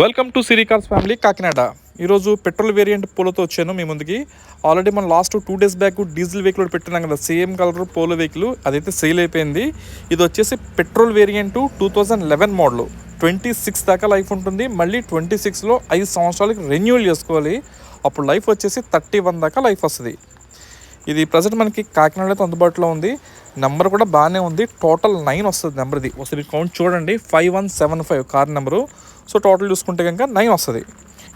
Welcome to Siri cars family Kakinada. ఈరోజు petrol variant పోలోతో వచ్చాను మీ ముందుకి. ఆల్రెడీ మనం last 2 days back diesel vehicle పెట్టినాం కదా, సేమ్ కలర్ పోలో వెహికల్, అదైతే సేల్ అయిపోయింది. ఇది వచ్చేసి పెట్రోల్ వేరియంట్ 2011 మోడల్, 26 దాకా లైఫ్ ఉంటుంది. మళ్ళీ 26లో 5 సంవత్సరాలకి రెన్యూవల్ చేసుకోవాలి. అప్పుడు లైఫ్ వచ్చేసి 31 దాకా లైఫ్ వస్తుంది. ఇది ప్రజెంట్ మనకి కాకినాడలో అందుబాటులో ఉంది. నెంబర్ కూడా బాగానే ఉంది. టోటల్ 9 వస్తుంది నెంబర్. ఇది ఒకసారి కౌంట్ చూడండి, 5175 కార్ నెంబరు. సో టోటల్ చూసుకుంటే కనుక 9 వస్తుంది.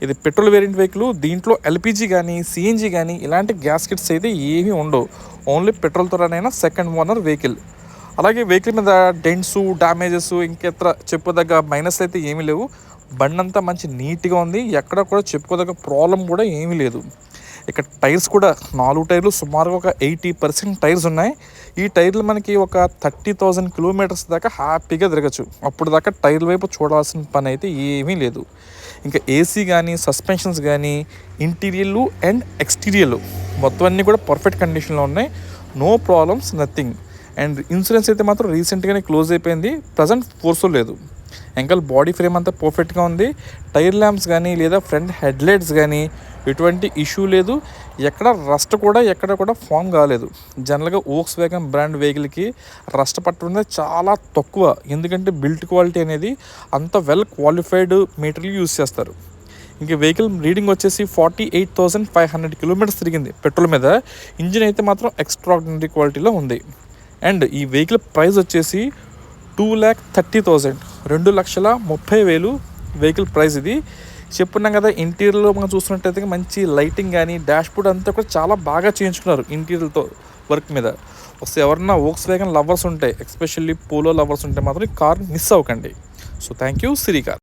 ఇది పెట్రోల్ వేరియంట్ వెహికల్. దీంట్లో ఎల్పిజి కానీ సిఎన్జి కానీ ఇలాంటి గ్యాస్ కిట్స్ అయితే ఏమీ ఉండవు. ఓన్లీ పెట్రోల్తో రన్ అయిన సెకండ్ ఓనర్ వెహికల్. అలాగే వెహికల్ మీద డెంట్స్, డ్యామేజెస్, ఇంకెత్ర చెప్పుకోదగ్గ మైనస్ అయితే ఏమీ లేవు. బండి అంతా మంచి నీట్గా ఉంది. ఎక్కడ కూడా చెప్పుకోదగ్గ ప్రాబ్లం కూడా ఏమీ లేదు. ఇక టైర్స్ కూడా 4 టైర్లు సుమారుగా ఒక 80% టైర్స్ ఉన్నాయి. ఈ టైర్లు మనకి ఒక 30,000 కిలోమీటర్స్ దాకా హ్యాపీగా తిరగచ్చు. అప్పుడు దాకా టైర్ల వైపు చూడాల్సిన పని అయితే ఏమీ లేదు. ఇంకా ఏసీ కానీ, సస్పెన్షన్స్ కానీ, ఇంటీరియర్లు అండ్ ఎక్స్టీరియర్లు మొత్తం అన్నీ కూడా పర్ఫెక్ట్ కండిషన్లో ఉన్నాయి. No problems, nothing. And insurance అయితే మాత్రం రీసెంట్గానే క్లోజ్ అయిపోయింది. ప్రజెంట్ ఫోర్స్లో లేదు. ఎంకల్ బాడీ ఫ్రేమ్ అంతా పర్ఫెక్ట్గా ఉంది. టైర్ ల్యాంప్స్ కానీ లేదా ఫ్రంట్ హెడ్లైట్స్ కానీ ఎటువంటి ఇష్యూ లేదు. ఎక్కడ రస్ట్ కూడా ఎక్కడ కూడా ఫామ్ కాలేదు. జనరల్గా వోక్స్ వ్యాగన్ బ్రాండ్ వెహికల్కి రస్ట్ పట్టడం చాలా తక్కువ. ఎందుకంటే బిల్ట్ క్వాలిటీ అనేది అంత వెల్ క్వాలిఫైడ్ మెటీరియల్ యూస్ చేస్తారు. ఇంక వెహికల్ రీడింగ్ వచ్చేసి 48,500 కిలోమీటర్స్ తిరిగింది పెట్రోల్ మీద. ఇంజిన్ అయితే మాత్రం ఎక్స్ట్రాడినరీ క్వాలిటీలో ఉంది. అండ్ ఈ వెహికల్ ప్రైస్ వచ్చేసి 2,30,000, 2,30,000 వెహికల్ ప్రైస్. ఇది చెప్పున్నాం కదా. ఇంటీరియర్లో మనం చూస్తున్నట్టయితే మంచి లైటింగ్ కానీ డాష్ బోర్డ్ అంతా కూడా చాలా బాగా చేయించుకున్నారు ఇంటీరియర్తో వర్క్ మీద. వస్తే ఎవరన్నా వోక్స్ వ్యాగన్ లవర్స్ ఉంటే, ఎస్పెషల్లీ పోలో లవర్స్ ఉంటే మాత్రం ఈ కార్ మిస్ అవ్వకండి. So thank you Siri car.